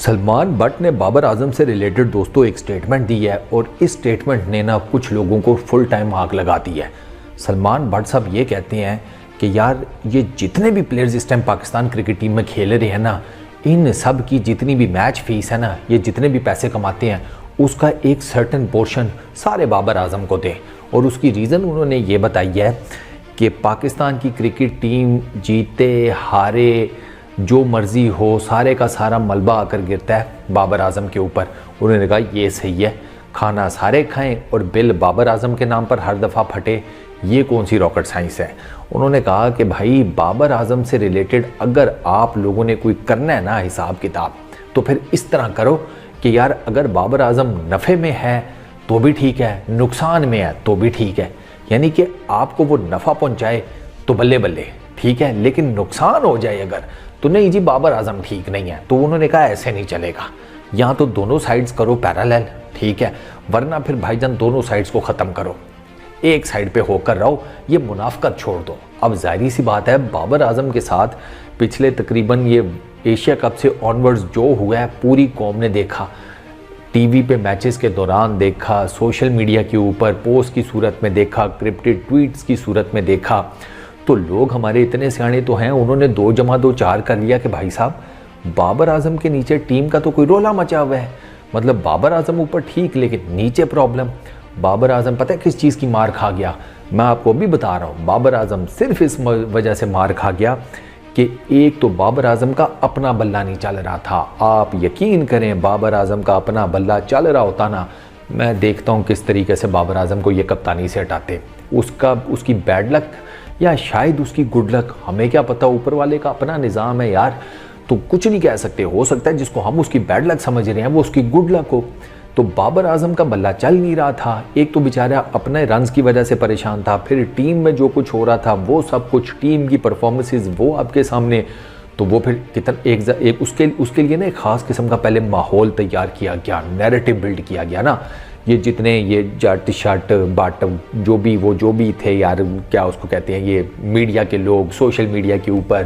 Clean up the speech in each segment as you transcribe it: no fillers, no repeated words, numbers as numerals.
Salman but ने बाबर आजम से related दोस्तों एक स्टेटमेंट दी है और इस स्टेटमेंट ने ना कुछ लोगों को फुल टाइम आग लगा दी है। सलमान बट साहब ये कहते हैं कि यार ये जितने भी प्लेयर्स इस टाइम पाकिस्तान क्रिकेट टीम में खेल रहे हैं ना, इन सब की जितनी भी मैच फीस है ना, ये जितने भी पैसे कमाते हैं उसका एक सर्टेन पोर्शन सारे बाबर आजम को दें। और उसकी रीज़न उन्होंने ये बताई है कि पाकिस्तान की क्रिकेट टीम जीते हारे जो मर्ज़ी हो, सारे का सारा मलबा आकर गिरता है बाबर आजम के ऊपर। उन्होंने कहा ये सही है, खाना सारे खाएं और बिल बाबर आजम के नाम पर हर दफ़ा फटे, ये कौन सी रॉकेट साइंस है। उन्होंने कहा कि भाई बाबर आजम से रिलेटेड अगर आप लोगों ने कोई करना है ना हिसाब किताब, तो फिर इस तरह करो कि यार अगर बाबर आजम नफ़े में है तो भी ठीक है, नुकसान में है तो भी ठीक है, यानी कि आपको वो नफ़ा पहुंचाए तो बल्ले बल्ले ठीक है, लेकिन नुकसान हो जाए अगर तो नहीं जी बाबर आजम ठीक नहीं है। तो उन्होंने कहा ऐसे नहीं चलेगा, यहाँ तो दोनों साइड्स करो पैरेलल, ठीक है, वरना फिर भाईजान दोनों साइड्स को ख़त्म करो, एक साइड पे होकर रहो, ये मुनाफकत छोड़ दो। अब जाहिर सी बात है बाबर आजम के साथ पिछले तकरीबन ये एशिया कप से ऑनवर्ड्स जो हुआ है पूरी कौम ने देखा, टीवी पे मैचेस के दौरान देखा, सोशल मीडिया के ऊपर पोस्ट की सूरत में देखा, क्रिप्टेड ट्वीट्स की सूरत में देखा। तो लोग हमारे इतने सियाने तो हैं, उन्होंने 2 + 2 4 कर लिया कि भाई साहब बाबर आजम के नीचे टीम का तो कोई रोला मचा हुआ है, मतलब बाबर आजम ऊपर ठीक लेकिन नीचे प्रॉब्लम। बाबर आजम पता है किस चीज़ की मार खा गया, मैं आपको अभी बता रहा हूँ। बाबर आजम सिर्फ इस वजह से मार खा गया कि एक तो बाबर आजम का अपना बल्ला नहीं चल रहा था। आप यकीन करें बाबर आजम का अपना बल्ला चल रहा होता ना, मैं देखता हूँ किस तरीके से बाबर आजम को ये कप्तानी से हटाते। उसकी बैड लक या शायद उसकी गुड लक, हमें क्या पता, ऊपर वाले का अपना निज़ाम है यार, तो कुछ नहीं कह सकते। हो सकता है जिसको हम उसकी बैड लक समझ रहे हैं वो उसकी गुड लक हो। तो बाबर आजम का बल्ला चल नहीं रहा था, एक तो बेचारा अपने रन्स की वजह से परेशान था, फिर टीम में जो कुछ हो रहा था वो सब कुछ टीम की परफॉर्मेंसेस वो आपके सामने, तो वो फिर कितना एक उसके लिए ना एक ख़ास किस्म का पहले माहौल तैयार किया गया, नैरेटिव बिल्ड किया गया ना। ये जितने ये जट शट बाट जो भी थे यार, क्या उसको कहते हैं, ये मीडिया के लोग सोशल मीडिया के ऊपर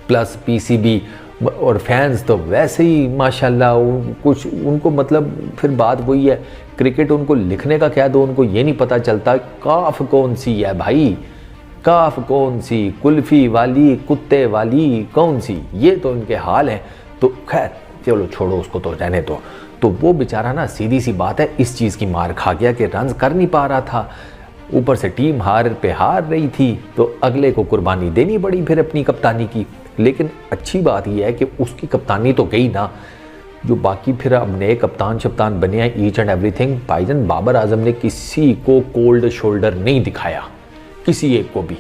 प्लस पीसीबी और फैंस तो वैसे ही माशाल्लाह कुछ उनको, मतलब फिर बात वही है, क्रिकेट उनको लिखने का क्या दो, उनको ये नहीं पता चलता काफ कौन सी है भाई, काफ कौन सी, कुल्फ़ी वाली कुत्ते वाली कौन सी, ये तो इनके हाल हैं। तो खैर चलो छोड़ो उसको, तो रहने दो। तो वो बेचारा ना सीधी सी बात है इस चीज़ की मार खा गया कि रन्स कर नहीं पा रहा था, ऊपर से टीम हार रही थी, तो अगले को कुर्बानी देनी पड़ी फिर अपनी कप्तानी की। लेकिन अच्छी बात यह है कि उसकी कप्तानी तो गई ना, जो बाकी फिर अब नए कप्तान शप्तान बने हैं ईच एंड एवरीथिंग। भाईजान बाबर आजम ने किसी को कोल्ड शोल्डर नहीं दिखाया, किसी एक को भी,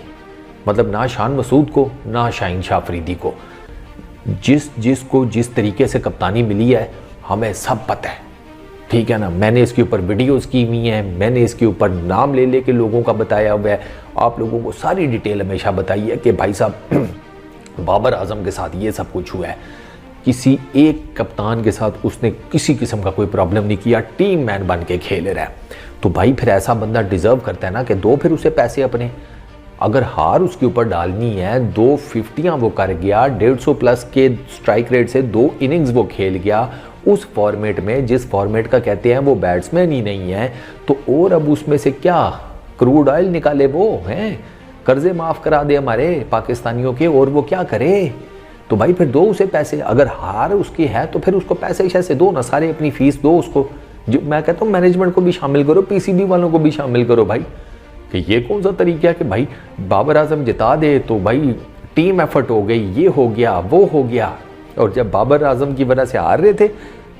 मतलब ना शान मसूद को ना शाहीन शाह अफरीदी को। जिसको जिस तरीके से कप्तानी मिली है हमें सब पता है, ठीक है ना। मैंने इसके ऊपर वीडियोस की हुई हैं, मैंने इसके ऊपर नाम ले लेके लोगों का बताया हुआ है, आप लोगों को सारी डिटेल हमेशा बताई है कि भाई साहब बाबर आजम के साथ ये सब कुछ हुआ है। किसी एक कप्तान के साथ उसने किसी किस्म का कोई प्रॉब्लम नहीं किया, टीम मैन बन के खेल रहा है। तो भाई फिर ऐसा बंदा डिज़र्व करता है ना कि दो फिर उसे पैसे अपने। अगर हार उसके ऊपर डालनी है, 2 50 वो कर गया, 150 प्लस के स्ट्राइक रेट से 2 इनिंग्स वो खेल गया उस फॉर्मेट में जिस फॉर्मेट का कहते हैं वो बैट्समैन ही नहीं है, तो और अब उसमें से क्या क्रूड ऑयल निकाले वो हैं, कर्जे माफ़ करा दे हमारे पाकिस्तानियों के, और वो क्या करे। तो भाई फिर दो उसे पैसे, अगर हार उसकी है तो फिर उसको पैसे शैसे दो ना, सारे अपनी फीस दो उसको। जो मैं कहता हूँ मैनेजमेंट को भी शामिल करो, पीसीबी वालों को भी शामिल करो भाई, कि ये कौन सा तरीका है कि भाई बाबर आजम जिता दे तो भाई टीम एफर्ट हो गई, ये हो गया वो हो गया, और जब बाबर आजम की वजह से हार रहे थे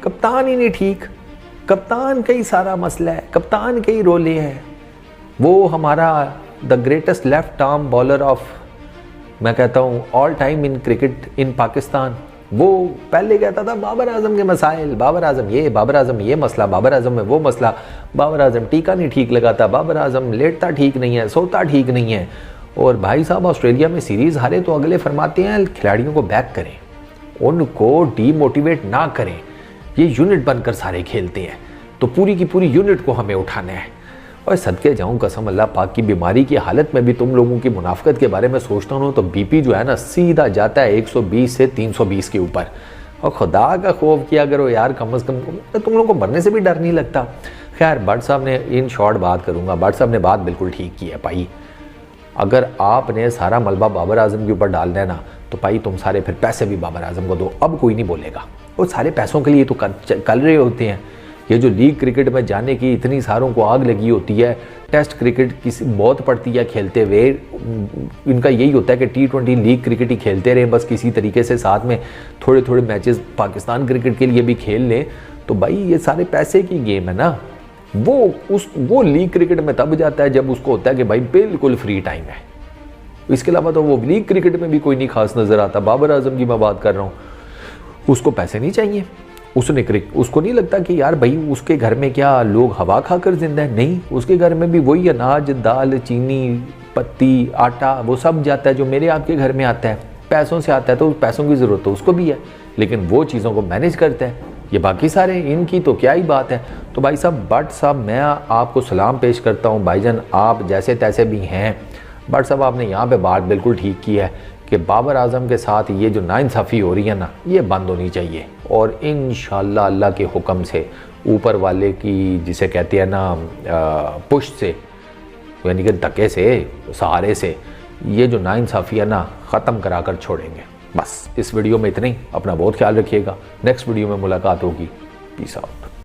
कप्तान ही नहीं ठीक, कप्तान का ही सारा मसला है, कप्तान के ही रोले हैं। वो हमारा the greatest left arm bowler of, मैं कहता हूँ all time in cricket in Pakistan, वो पहले कहता था बाबर आजम के मसाइल, बाबर आजम ये, बाबर आजम ये मसला, बाबर आजम में वो मसला, बाबर आजम टीका नहीं ठीक लगाता, बाबर आजम लेटता ठीक नहीं है, सोता ठीक नहीं है। और भाई साहब ऑस्ट्रेलिया में सीरीज़ हारे तो अगले फरमाते हैं खिलाड़ियों को बैक करें, उनको डीमोटिवेट ना करें, ये यूनिट बनकर सारे खेलते हैं, तो पूरी की पूरी यूनिट को हमें उठाना है। और सदके जाऊं कसम अल्लाह पाक की, बीमारी की हालत में भी तुम लोगों की मुनाफकत के बारे में सोचता हूँ तो बीपी जो है ना सीधा जाता है 120 से 320 के ऊपर। और खुदा का खौफ किया करो यार, कम से कम तुम लोगों को मरने से भी डर नहीं लगता। खैर भट्ट साहब ने, इन शॉर्ट बात करूँगा, भट्ट साहब ने बात बिल्कुल ठीक की है भाई। अगर आपने सारा मलबा बाबर आजम के ऊपर डालना है ना, तो भाई तुम सारे फिर पैसे भी बाबर आजम को दो, अब कोई नहीं बोलेगा। वो सारे पैसों के लिए तो कर रहे होते हैं। ये जो लीग क्रिकेट में जाने की इतनी सारों को आग लगी होती है, टेस्ट क्रिकेट किसी मौत पड़ती है खेलते हुए, इनका यही होता है कि T20 लीग क्रिकेट ही खेलते रहें बस, किसी तरीके से साथ में थोड़े थोड़े मैचेस पाकिस्तान क्रिकेट के लिए भी खेल लें। तो भाई ये सारे पैसे की गेम है ना। वो लीग क्रिकेट में तब जाता है जब उसको होता है कि भाई बिल्कुल फ्री टाइम है। इसके अलावा तो वो लीग क्रिकेट में भी कोई नहीं खास नज़र आता। बाबर आजम की मैं बात कर रहा हूँ, उसको पैसे नहीं चाहिए, उसको नहीं लगता कि यार भाई उसके घर में क्या लोग हवा खाकर जिंदा है। नहीं, उसके घर में भी वही अनाज, दाल, चीनी, पत्ती, आटा, वो सब जाता है जो मेरे आपके घर में आता है, पैसों से आता है। तो पैसों की ज़रूरत तो उसको भी है, लेकिन वो चीज़ों को मैनेज करता है। ये बाकी सारे, इनकी तो क्या ही बात है। तो भाई साहब, भट्ट साहब मैं आपको सलाम पेश करता हूँ भाईजान, आप जैसे तैसे भी हैं। भट्ट साहब आपने यहाँ पे बात बिल्कुल ठीक की है कि बाबर आजम के साथ ये जो नाइंसाफ़ी हो रही है ना, ये बंद होनी चाहिए। और इंशाअल्लाह अल्लाह के हुक्म से, ऊपर वाले की जिसे कहते हैं ना पुश से, यानी कि धक्के से, सहारे से, ये जो नाइंसाफ़ी है ना ख़त्म करा कर छोड़ेंगे। बस इस वीडियो में इतना ही। अपना बहुत ख्याल रखिएगा। नेक्स्ट वीडियो में मुलाकात होगी। Peace out.